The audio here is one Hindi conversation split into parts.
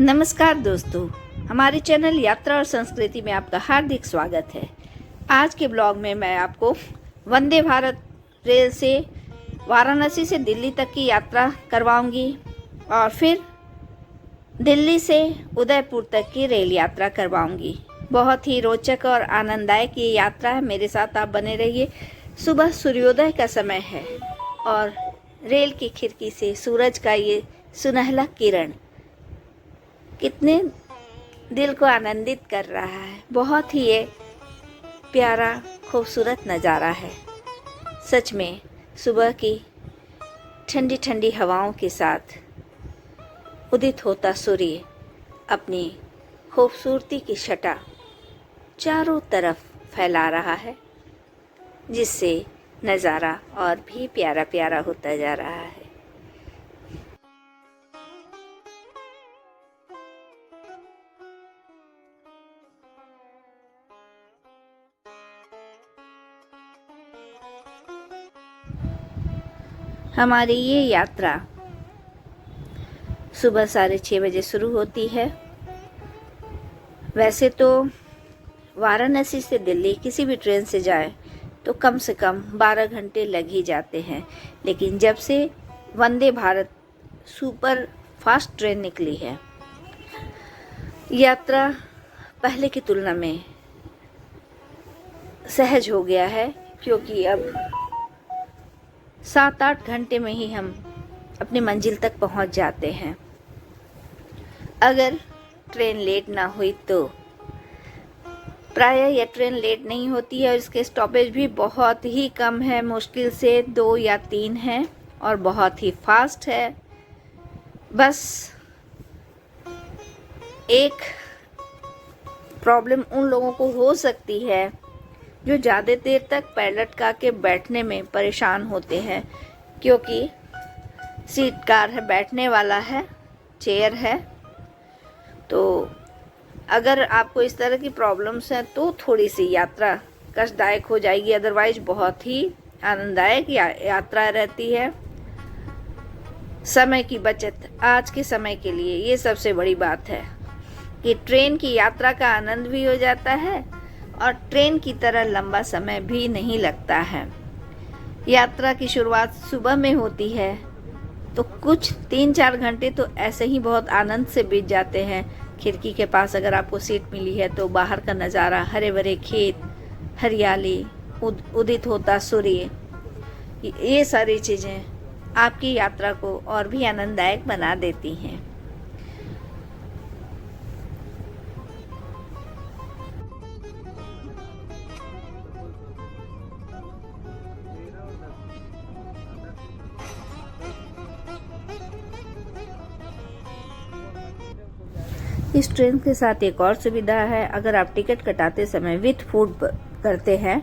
नमस्कार दोस्तों, हमारे चैनल यात्रा और संस्कृति में आपका हार्दिक स्वागत है। आज के ब्लॉग में मैं आपको वंदे भारत रेल से वाराणसी से दिल्ली तक की यात्रा करवाऊंगी और फिर दिल्ली से उदयपुर तक की रेल यात्रा करवाऊंगी। बहुत ही रोचक और आनंददायक ये यात्रा है, मेरे साथ आप बने रहिए। सुबह सूर्योदय का समय है और रेल की खिड़की से सूरज का ये सुनहला किरण कितने दिल को आनंदित कर रहा है। बहुत ही ये प्यारा खूबसूरत नज़ारा है। सच में सुबह की ठंडी ठंडी हवाओं के साथ उदित होता सूर्य अपनी खूबसूरती की छटा चारों तरफ फैला रहा है, जिससे नज़ारा और भी प्यारा प्यारा होता जा रहा है। हमारी ये यात्रा सुबह 6:30 बजे शुरू होती है। वैसे तो वाराणसी से दिल्ली किसी भी ट्रेन से जाए तो कम से कम 12 घंटे लग ही जाते हैं, लेकिन जब से Vande Bharat super fast train निकली है, यात्रा पहले की तुलना में सहज हो गया है, क्योंकि अब 7-8 घंटे में ही हम अपनी मंजिल तक पहुंच जाते हैं। अगर ट्रेन लेट ना हुई तो प्रायः यह ट्रेन लेट नहीं होती है और इसके स्टॉपेज भी बहुत ही कम है, मुश्किल से 2 या 3 हैं और बहुत ही फास्ट है। बस एक प्रॉब्लम उन लोगों को हो सकती है जो ज़्यादा देर तक पैर लटका के बैठने में परेशान होते हैं, क्योंकि सीट कार है, बैठने वाला है, चेयर है। तो अगर आपको इस तरह की प्रॉब्लम्स हैं तो थोड़ी सी यात्रा कष्टदायक हो जाएगी, अदरवाइज बहुत ही आनंददायक यात्रा रहती है। समय की बचत आज के समय के लिए ये सबसे बड़ी बात है कि ट्रेन की यात्रा का आनंद भी हो जाता है और ट्रेन की तरह लंबा समय भी नहीं लगता है। यात्रा की शुरुआत सुबह में होती है तो कुछ 3-4 घंटे तो ऐसे ही बहुत आनंद से बीत जाते हैं। खिड़की के पास अगर आपको सीट मिली है तो बाहर का नज़ारा, हरे भरे खेत, हरियाली, उदित होता सूर्य, ये सारी चीज़ें आपकी यात्रा को और भी आनंददायक बना देती हैं। इस ट्रेन के साथ एक और सुविधा है, अगर आप टिकट कटाते समय विथ फूड करते हैं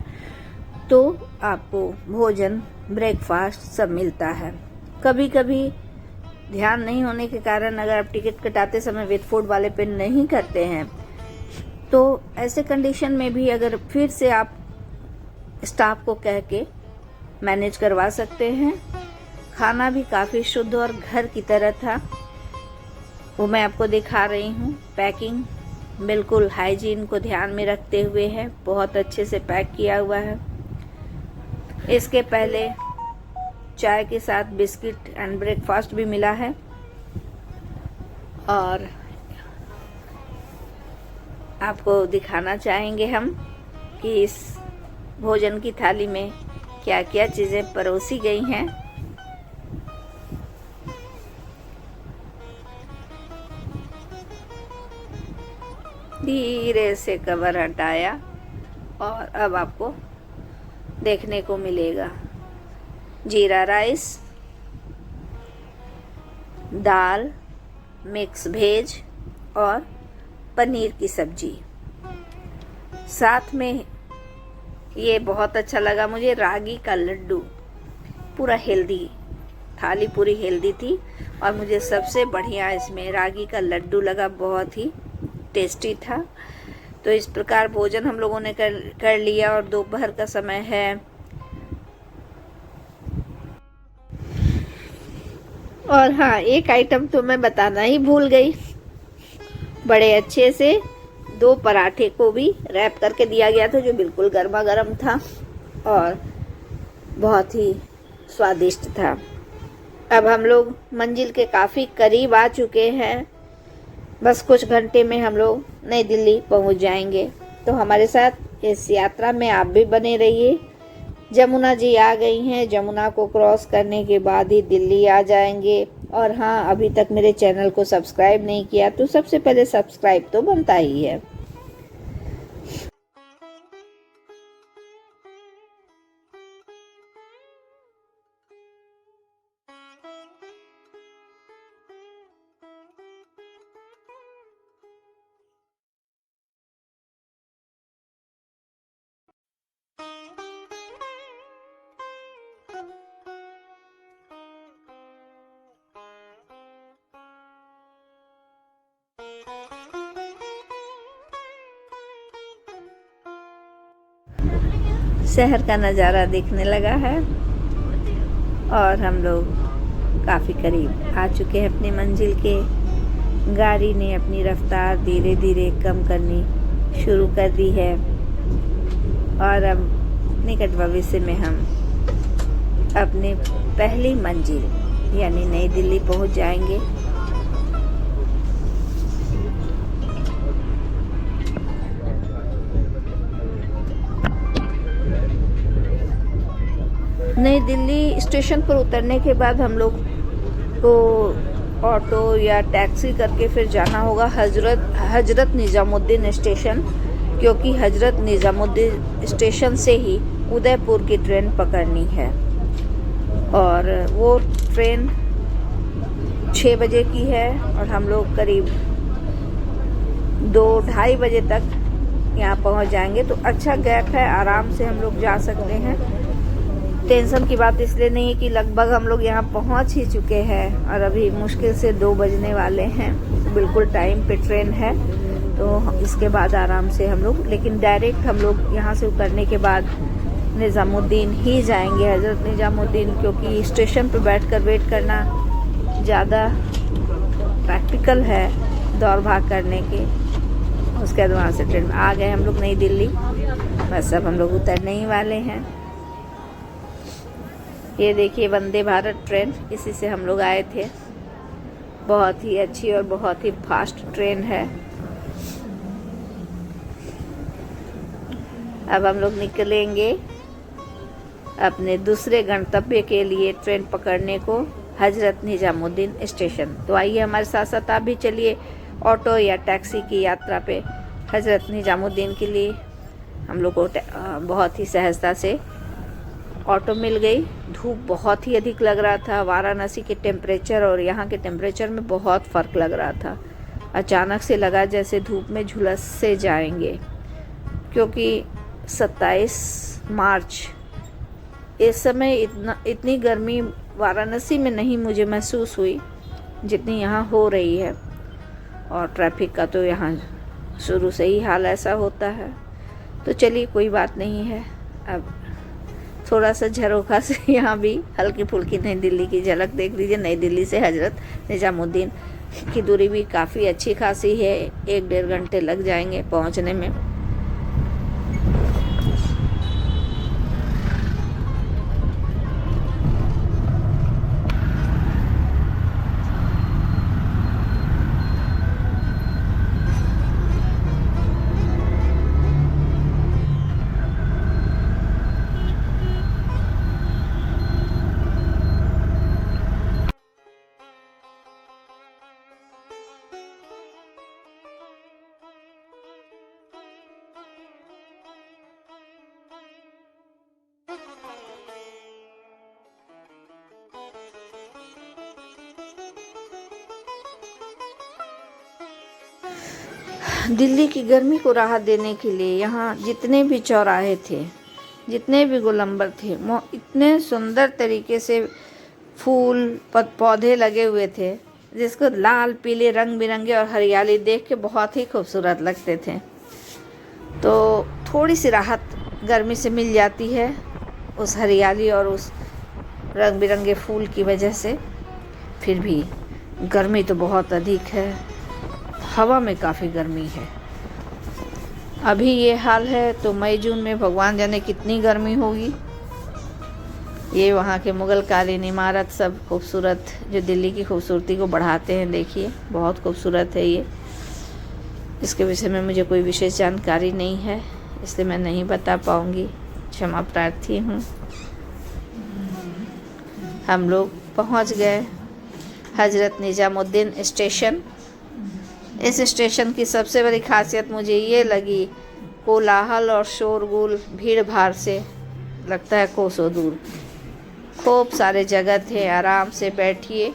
तो आपको भोजन, ब्रेकफास्ट सब मिलता है। कभी कभी ध्यान नहीं होने के कारण अगर आप टिकट कटाते समय विथ फूड वाले पे नहीं करते हैं तो ऐसे कंडीशन में भी अगर फिर से आप स्टाफ को कह के मैनेज करवा सकते हैं। खाना भी काफ़ी शुद्ध और घर की तरह था, वो मैं आपको दिखा रही हूँ। पैकिंग बिल्कुल हाइजीन को ध्यान में रखते हुए है, बहुत अच्छे से पैक किया हुआ है। इसके पहले चाय के साथ बिस्किट एंड ब्रेकफास्ट भी मिला है और आपको दिखाना चाहेंगे हम कि इस भोजन की थाली में क्या क्या चीज़ें परोसी गई हैं। धीरे से कवर हटाया और अब आपको देखने को मिलेगा जीरा राइस, दाल, मिक्स वेज और पनीर की सब्जी। साथ में ये बहुत अच्छा लगा मुझे, रागी का लड्डू। पूरा हेल्दी थाली, पूरी हेल्दी थी और मुझे सबसे बढ़िया इसमें रागी का लड्डू लगा, बहुत ही टेस्टी था। तो इस प्रकार भोजन हम लोगों ने कर लिया और दोपहर का समय है। और हाँ, एक आइटम तो मैं बताना ही भूल गई बड़े अच्छे से 2 पराठे को भी रैप करके दिया गया था, जो बिल्कुल गर्मा गर्म था और बहुत ही स्वादिष्ट था। अब हम लोग मंजिल के काफ़ी करीब आ चुके हैं। बस कुछ घंटे में हम लोग नई दिल्ली पहुंच जाएंगे। तो हमारे साथ इस यात्रा में आप भी बने रहिए। जमुना जी आ गई हैं। जमुना को क्रॉस करने के बाद ही दिल्ली आ जाएंगे। और हाँ, अभी तक मेरे चैनल को सब्सक्राइब नहीं किया तो सबसे पहले सब्सक्राइब तो बनता ही है। शहर का नज़ारा दिखने लगा है और हम लोग काफ़ी करीब आ चुके हैं अपनी मंजिल के। गाड़ी ने अपनी रफ्तार धीरे धीरे कम करनी शुरू कर दी है और अब निकट भविष्य में हम अपनी पहली मंजिल यानी नई दिल्ली पहुंच जाएंगे। नई दिल्ली स्टेशन पर उतरने के बाद हम लोग को ऑटो या टैक्सी करके फिर जाना होगा हजरत निज़ामुद्दीन स्टेशन, क्योंकि हजरत निज़ामुद्दीन स्टेशन से ही उदयपुर की ट्रेन पकड़नी है और वो ट्रेन 6 बजे की है और हम लोग करीब 2-2:30 बजे तक यहाँ पहुँच जाएंगे। तो अच्छा गैप है, आराम से हम लोग जा सकते हैं। टेंशन की बात इसलिए नहीं है कि लगभग हम लोग यहाँ पहुँच ही चुके हैं और अभी मुश्किल से 2 बजने वाले हैं। बिल्कुल टाइम पे ट्रेन है, तो इसके बाद आराम से हम लोग, लेकिन डायरेक्ट हम लोग यहाँ से उतरने के बाद निज़ामुद्दीन ही जाएंगे, हजरत निज़ामुद्दीन, क्योंकि स्टेशन पर बैठकर वेट करना ज़्यादा प्रैक्टिकल है दौड़ भाग करने के। उसके बाद वहाँ से ट्रेन में आ गए हम लोग नई दिल्ली। बस अब हम लोग उतरने ही वाले हैं। ये देखिए वंदे भारत ट्रेन, इसी से हम लोग आए थे। बहुत ही अच्छी और बहुत ही फास्ट ट्रेन है। अब हम लोग निकलेंगे अपने दूसरे गंतव्य के लिए ट्रेन पकड़ने को, हजरत निज़ामुद्दीन स्टेशन। तो आइए हमारे साथ साथ आप भी चलिए ऑटो या टैक्सी की यात्रा पे हजरत निज़ामुद्दीन के लिए। हम लोग को बहुत ही सहजता से ऑटो मिल गई। धूप बहुत ही अधिक लग रहा था। वाराणसी के टेम्परेचर और यहाँ के टेम्परेचर में बहुत फ़र्क लग रहा था। अचानक से लगा जैसे धूप में झुलस से जाएंगे, क्योंकि 27 मार्च इस समय इतनी गर्मी वाराणसी में नहीं मुझे महसूस हुई जितनी यहाँ हो रही है। और ट्रैफिक का तो यहाँ शुरू से ही हाल ऐसा होता है। तो चलिए कोई बात नहीं है। अब थोड़ा सा झरोखा से यहाँ भी हल्की फुल्की नई दिल्ली की झलक देख लीजिए। नई दिल्ली से हजरत निज़ामुद्दीन की दूरी भी काफ़ी अच्छी खासी है, 1-1.5 घंटे लग जाएंगे पहुँचने में। दिल्ली की गर्मी को राहत देने के लिए यहाँ जितने भी चौराहे थे, जितने भी गोलंबर थे, वो इतने सुंदर तरीके से फूल पौधे लगे हुए थे, जिसको लाल पीले रंग बिरंगे और हरियाली देख के बहुत ही खूबसूरत लगते थे। तो थोड़ी सी राहत गर्मी से मिल जाती है उस हरियाली और उस रंग बिरंगे फूल की वजह से। फिर भी गर्मी तो बहुत अधिक है। हवा में काफ़ी गर्मी है। अभी ये हाल है तो मई जून में भगवान जाने कितनी गर्मी होगी। ये वहाँ के मुग़ल कालीन इमारत सब खूबसूरत, जो दिल्ली की खूबसूरती को बढ़ाते हैं। देखिए बहुत खूबसूरत है ये। इसके विषय में मुझे कोई विशेष जानकारी नहीं है, इसलिए मैं नहीं बता पाऊँगी, क्षमा प्रार्थी हूँ। हम लोग पहुँच गए हज़रत निज़ामुद्दीन स्टेशन। इस स्टेशन की सबसे बड़ी खासियत मुझे ये लगी, कोलाहल और शोरगुल भीड़ भाड़ से लगता है कोसों दूर। खूब सारे जगह थे, आराम से बैठिए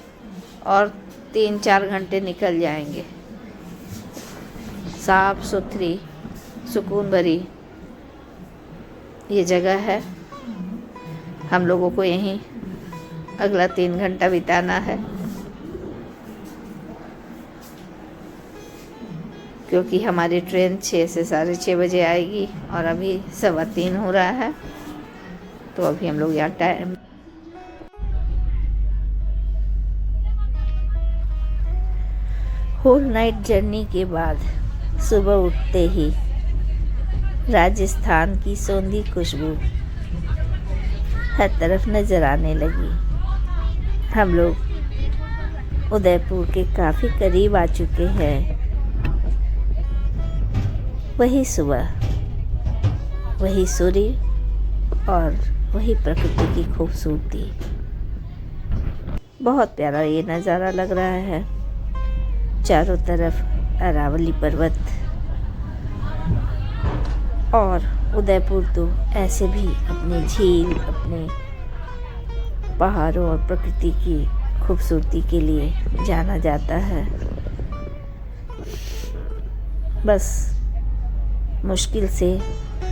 और 3-4 घंटे निकल जाएंगे। साफ सुथरी, सुकून भरी ये जगह है। हम लोगों को यहीं अगला 3 घंटा बिताना है, क्योंकि हमारी ट्रेन 6 से 6:30 बजे आएगी और अभी 3:15 हो रहा है। तो अभी हम लोग यहाँ टाइम होल नाइट जर्नी के बाद सुबह उठते ही राजस्थान की सौंधी खुशबू हर तरफ नज़र आने लगी। हम लोग उदयपुर के काफ़ी करीब आ चुके हैं। वही सुबह, वही सूर्य और वही प्रकृति की खूबसूरती। बहुत प्यारा ये नज़ारा लग रहा है। चारों तरफ अरावली पर्वत और उदयपुर तो ऐसे भी अपने झील, अपने पहाड़ों और प्रकृति की खूबसूरती के लिए जाना जाता है। बस मुश्किल से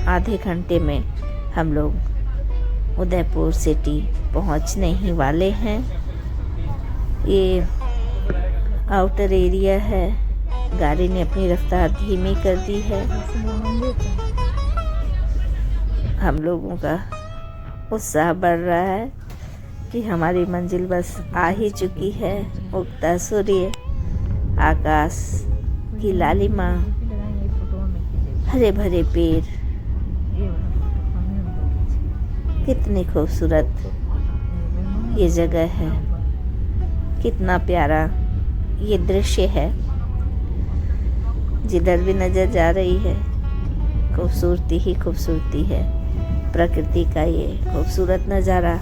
आधे घंटे में हम लोग उदयपुर सिटी पहुंचने ही वाले हैं। ये आउटर एरिया है, गाड़ी ने अपनी रफ्तार धीमी कर दी है। हम लोगों का उत्साह बढ़ रहा है कि हमारी मंजिल बस आ ही चुकी है। उगता सूर्य, आकाश की लालिमा, हरे भरे पेड़, कितनी खूबसूरत ये जगह है, कितना प्यारा ये दृश्य है। जिधर भी नज़र जा रही है खूबसूरती ही खूबसूरती है। प्रकृति का ये खूबसूरत नज़ारा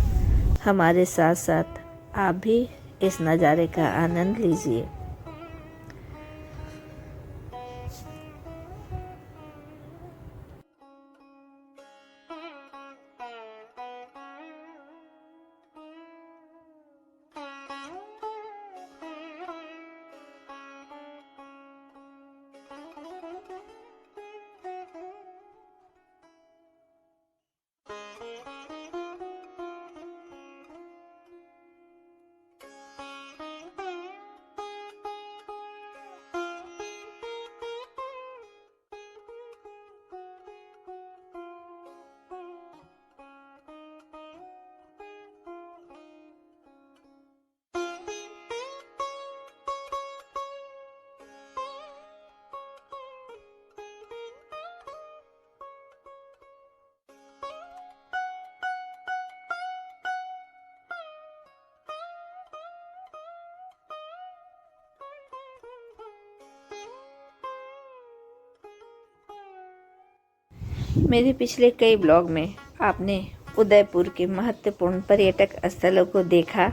हमारे साथ साथ आप भी इस नज़ारे का आनंद लीजिए। मेरे पिछले कई ब्लॉग में आपने उदयपुर के महत्वपूर्ण पर्यटक स्थलों को देखा।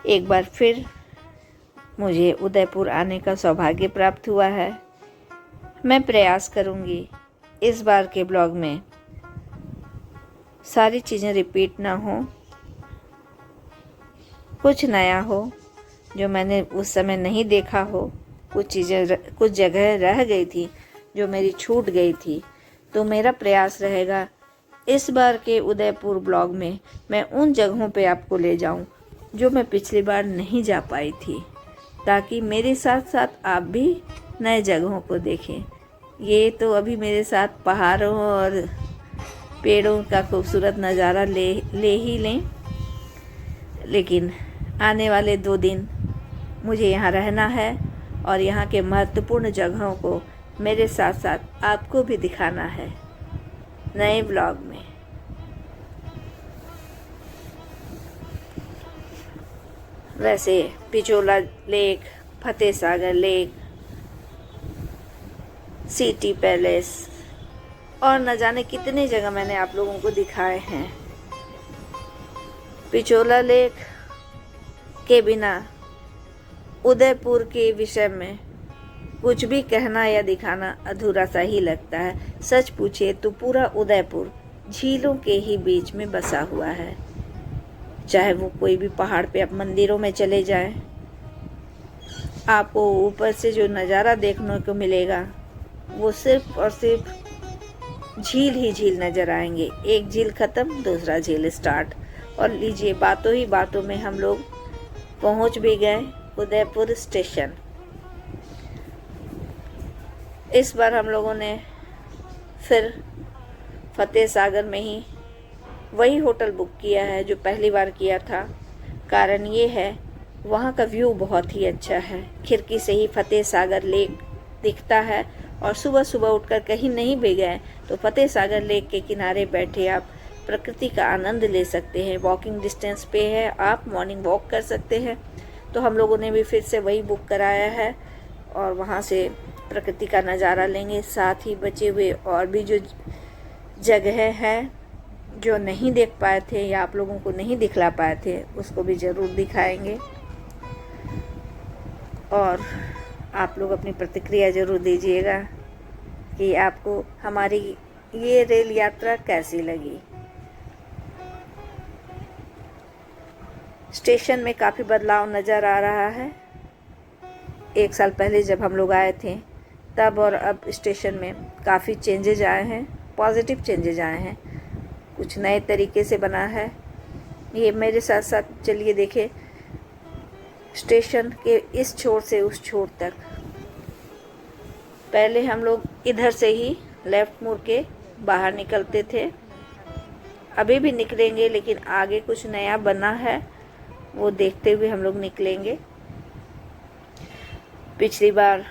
एक बार फिर मुझे उदयपुर आने का सौभाग्य प्राप्त हुआ है। मैं प्रयास करूंगी इस बार के ब्लॉग में सारी चीज़ें रिपीट ना हो, कुछ नया हो जो मैंने उस समय नहीं देखा हो, कुछ जगह रह गई थी जो मेरी छूट गई थी। तो मेरा प्रयास रहेगा इस बार के उदयपुर ब्लॉग में मैं उन जगहों पे आपको ले जाऊं जो मैं पिछली बार नहीं जा पाई थी, ताकि मेरे साथ साथ आप भी नए जगहों को देखें। ये तो अभी मेरे साथ पहाड़ों और पेड़ों का खूबसूरत नज़ारा ले ही लें, लेकिन आने वाले 2 दिन मुझे यहाँ रहना है और यहाँ के महत्वपूर्ण जगहों को मेरे साथ साथ आपको भी दिखाना है नए ब्लॉग में। वैसे Pichola lake, Fateh Sagar lake, city palace और न जाने कितने जगह मैंने आप लोगों को दिखाए हैं। पिछोला लेक के बिना उदयपुर के विषय में कुछ भी कहना या दिखाना अधूरा सा ही लगता है। सच पूछे तो पूरा उदयपुर झीलों के ही बीच में बसा हुआ है। चाहे वो कोई भी पहाड़ पे आप मंदिरों में चले जाएं, आपको ऊपर से जो नज़ारा देखने को मिलेगा वो सिर्फ और सिर्फ झील ही झील नज़र आएंगे। एक झील ख़त्म, दूसरा झील स्टार्ट। और लीजिए, बातों ही बातों में हम लोग पहुंच भी गए उदयपुर स्टेशन। इस बार हम लोगों ने फिर फतेह सागर में ही वही होटल बुक किया है जो पहली बार किया था। कारण ये है, वहाँ का व्यू बहुत ही अच्छा है। खिड़की से ही फतेह सागर लेक दिखता है और सुबह सुबह उठकर कहीं नहीं भी गए तो फतेह सागर लेक के किनारे बैठे आप प्रकृति का आनंद ले सकते हैं। वॉकिंग डिस्टेंस पे है, आप मॉर्निंग वॉक कर सकते हैं। तो हम लोगों ने भी फिर से वही बुक कराया है और वहाँ से प्रकृति का नज़ारा लेंगे। साथ ही बचे हुए और भी जो जगह हैं जो नहीं देख पाए थे या आप लोगों को नहीं दिखला पाए थे, उसको भी ज़रूर दिखाएंगे। और आप लोग अपनी प्रतिक्रिया ज़रूर दीजिएगा कि आपको हमारी ये रेल यात्रा कैसी लगी। स्टेशन में काफ़ी बदलाव नज़र आ रहा है। एक साल पहले जब हम लोग आए थे तब और अब स्टेशन में काफ़ी चेंजेज आए हैं, पॉजिटिव चेंजेज आए हैं। कुछ नए तरीके से बना है। ये मेरे साथ साथ चलिए देखें स्टेशन के इस छोर से उस छोर तक। पहले हम लोग इधर से ही लेफ़्ट मुड़ के बाहर निकलते थे, अभी भी निकलेंगे, लेकिन आगे कुछ नया बना है वो देखते हुए हम लोग निकलेंगे। पिछली बार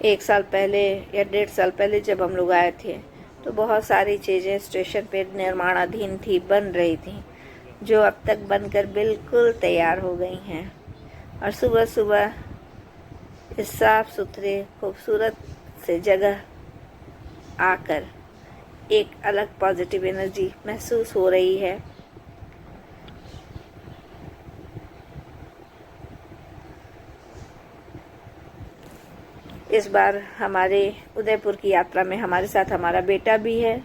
1 साल पहले या 1.5 साल पहले जब हम लोग आए थे तो बहुत सारी चीज़ें स्टेशन पे निर्माणाधीन थी, बन रही थी, जो अब तक बनकर बिल्कुल तैयार हो गई हैं। और सुबह सुबह इस साफ़ सुथरे खूबसूरत से जगह आकर एक अलग पॉजिटिव एनर्जी महसूस हो रही है। इस बार हमारे उदयपुर की यात्रा में हमारे साथ हमारा बेटा भी है।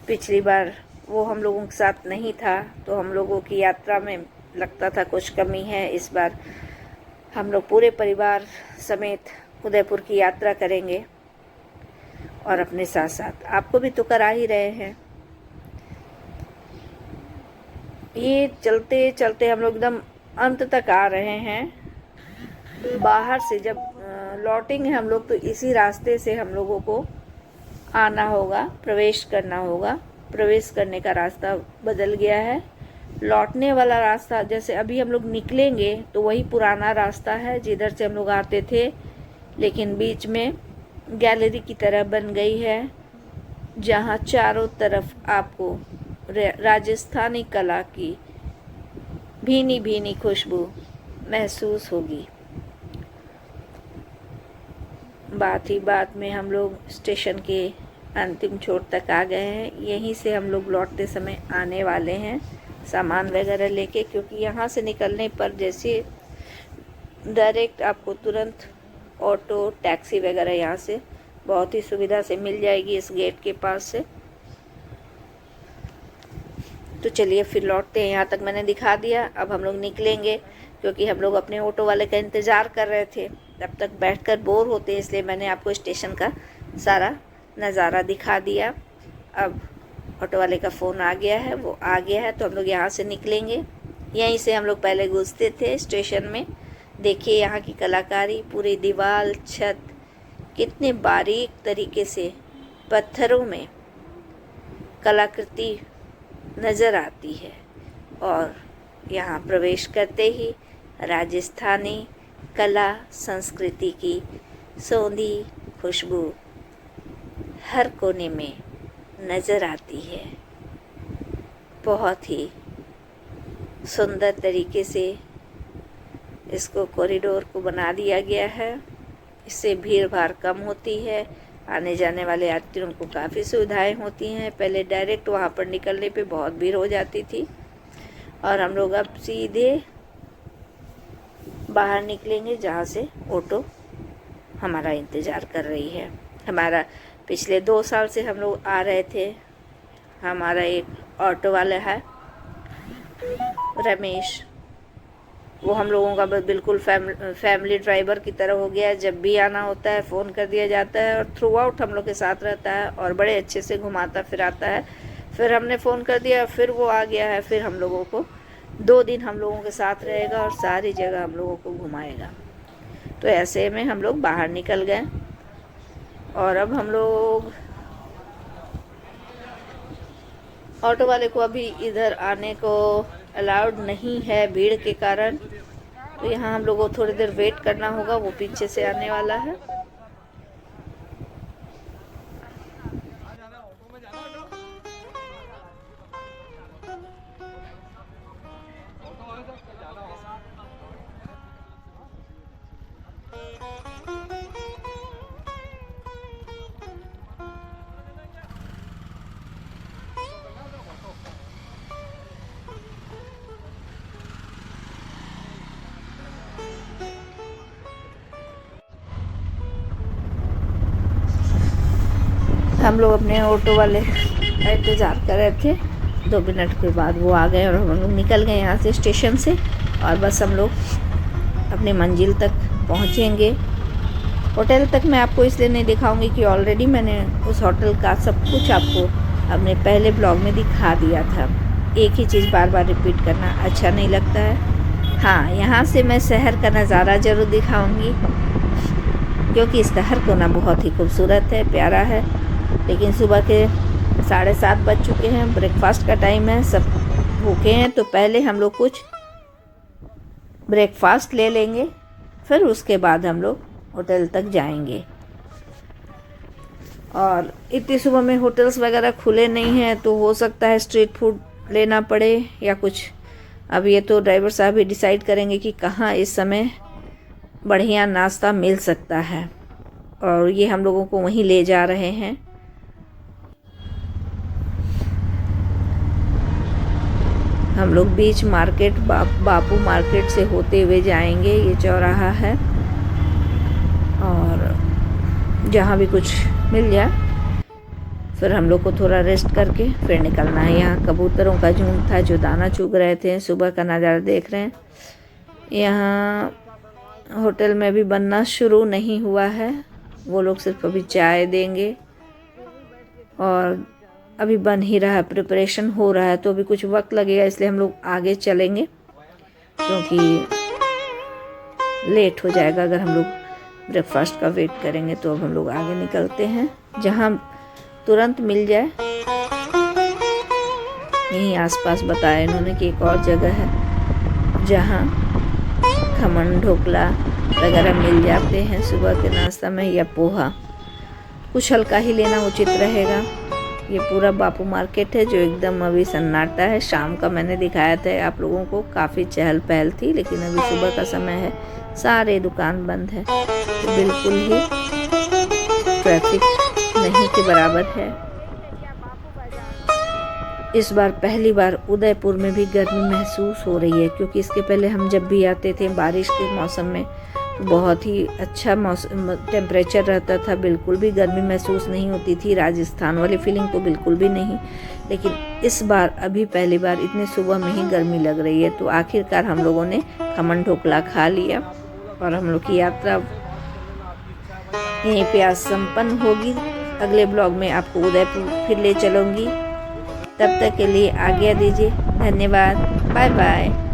पिछली बार वो हम लोगों के साथ नहीं था तो हम लोगों की यात्रा में लगता था कुछ कमी है। इस बार हम लोग पूरे परिवार समेत उदयपुर की यात्रा करेंगे और अपने साथ साथ आपको भी तो करा ही रहे हैं। ये चलते चलते हम लोग एकदम अंत तक आ रहे हैं। बाहर से जब लौटेंगे हम लोग तो इसी रास्ते से हम लोगों को आना होगा, प्रवेश करना होगा। प्रवेश करने का रास्ता बदल गया है। लौटने वाला रास्ता जैसे अभी हम लोग निकलेंगे तो वही पुराना रास्ता है जिधर से हम लोग आते थे, लेकिन बीच में गैलरी की तरह बन गई है जहाँ चारों तरफ आपको राजस्थानी कला की भीनी भीनी खुशबू महसूस होगी। बात ही बात में हम लोग स्टेशन के अंतिम छोर तक आ गए हैं। यहीं से हम लोग लौटते समय आने वाले हैं सामान वगैरह लेके, क्योंकि यहाँ से निकलने पर जैसे डायरेक्ट आपको तुरंत ऑटो टैक्सी वगैरह यहाँ से बहुत ही सुविधा से मिल जाएगी इस गेट के पास से। तो चलिए फिर लौटते हैं। यहाँ तक मैंने दिखा दिया, अब हम लोग निकलेंगे क्योंकि हम लोग अपने ऑटो वाले का इंतज़ार कर रहे थे। तब तक बैठकर बोर होते हैं, इसलिए मैंने आपको स्टेशन का सारा नज़ारा दिखा दिया। अब ऑटो वाले का फ़ोन आ गया है, वो आ गया है तो हम लोग यहाँ से निकलेंगे। यहीं से हम लोग पहले घुसते थे स्टेशन में। देखिए यहाँ की कलाकारी, पूरी दीवार छत कितने बारीक तरीके से पत्थरों में कलाकृति नज़र आती है। और यहाँ प्रवेश करते ही राजस्थानी कला संस्कृति की सौंधी खुशबू हर कोने में नज़र आती है। बहुत ही सुंदर तरीके से इसको कॉरिडोर को बना दिया गया है। इससे भीड़ भाड़ कम होती है, आने जाने वाले यात्रियों को काफ़ी सुविधाएं होती हैं। पहले डायरेक्ट वहाँ पर निकलने पे बहुत भीड़ हो जाती थी और हम लोग अब सीधे बाहर निकलेंगे जहाँ से ऑटो हमारा इंतज़ार कर रही है। हमारा पिछले 2 साल से हम लोग आ रहे थे। हमारा एक ऑटो वाला है रमेश, वो हम लोगों का बिल्कुल फैमिली ड्राइवर की तरह हो गया है। जब भी आना होता है फ़ोन कर दिया जाता है और थ्रू आउट हम लोग के साथ रहता है और बड़े अच्छे से घुमाता फिराता है। फिर हमने फ़ोन कर दिया, फिर वो आ गया है, फिर हम लोगों को 2 दिन हम लोगों के साथ रहेगा और सारी जगह हम लोगों को घुमाएगा। तो ऐसे में हम लोग बाहर निकल गए और अब हम लोग ऑटो वाले को अभी इधर आने को अलाउड नहीं है भीड़ के कारण, तो यहाँ हम लोगों को थोड़ी देर वेट करना होगा। वो पीछे से आने वाला है। हम लोग अपने ऑटो वाले का इंतज़ार कर रहे थे। 2 मिनट के बाद वो आ गए और हम लोग निकल गए यहाँ से स्टेशन से और बस हम लोग अपनी मंजिल तक पहुँचेंगे। होटल तक मैं आपको इसलिए नहीं दिखाऊंगी कि ऑलरेडी मैंने उस होटल का सब कुछ आपको अपने पहले ब्लॉग में दिखा दिया था। एक ही चीज़ बार बार रिपीट करना अच्छा नहीं लगता है। हाँ, यहाँ से मैं शहर का नज़ारा ज़रूर दिखाऊंगी क्योंकि इस शहर को ना बहुत ही खूबसूरत है, प्यारा है। लेकिन सुबह के 7:30 बज चुके हैं, ब्रेकफास्ट का टाइम है, सब भूखे हैं। तो पहले हम लोग कुछ ब्रेकफास्ट ले लेंगे, फिर उसके बाद हम लोग होटल तक जाएंगे। और इतनी सुबह में होटल्स वगैरह खुले नहीं हैं, तो हो सकता है स्ट्रीट फूड लेना पड़े या कुछ। अब ये तो ड्राइवर साहब ही डिसाइड करेंगे कि कहाँ इस समय बढ़िया नाश्ता मिल सकता है, और ये हम लोगों को वहीं ले जा रहे हैं। हम लोग बीच मार्केट बापू मार्केट से होते हुए जाएंगे। ये चौराहा है और जहाँ भी कुछ मिल जाए फिर हम लोग को थोड़ा रेस्ट करके फिर निकलना है। यहाँ कबूतरों का झुंड था जो दाना चुग रहे थे। सुबह का नज़ारा देख रहे हैं। यहाँ होटल में भी बनना शुरू नहीं हुआ है, वो लोग सिर्फ अभी चाय देंगे और अभी बन ही रहा है, प्रिपरेशन हो रहा है, तो अभी कुछ वक्त लगेगा, इसलिए हम लोग आगे चलेंगे क्योंकि लेट हो जाएगा अगर हम लोग ब्रेकफास्ट का वेट करेंगे। तो अब हम लोग आगे निकलते हैं जहाँ तुरंत मिल जाए। यहीं आसपास बताया इन्होंने कि एक और जगह है जहाँ खमन ढोकला वगैरह मिल जाते हैं सुबह के नाश्ता में, या पोहा। कुछ हल्का ही लेना उचित रहेगा। ये पूरा बापू मार्केट है जो एकदम अभी सन्नाटा है। शाम का मैंने दिखाया था आप लोगों को, काफ़ी चहल पहल थी, लेकिन अभी सुबह का समय है, सारे दुकान बंद है, तो बिल्कुल ही ट्रैफिक नहीं के बराबर है। इस बार पहली बार उदयपुर में भी गर्मी महसूस हो रही है, क्योंकि इसके पहले हम जब भी आते थे बारिश के मौसम में बहुत ही अच्छा मौसम टेम्परेचर रहता था, बिल्कुल भी गर्मी महसूस नहीं होती थी। राजस्थान वाली फीलिंग तो बिल्कुल भी नहीं। लेकिन इस बार अभी पहली बार इतने सुबह में ही गर्मी लग रही है। तो आखिरकार हम लोगों ने खमन ढोकला खा लिया और हम लोग की यात्रा यहीं पे आज संपन्न होगी। अगले ब्लॉग में आपको उदयपुर फिर ले चलूँगी। तब तक के लिए आज्ञा दीजिए। धन्यवाद। Bye bye.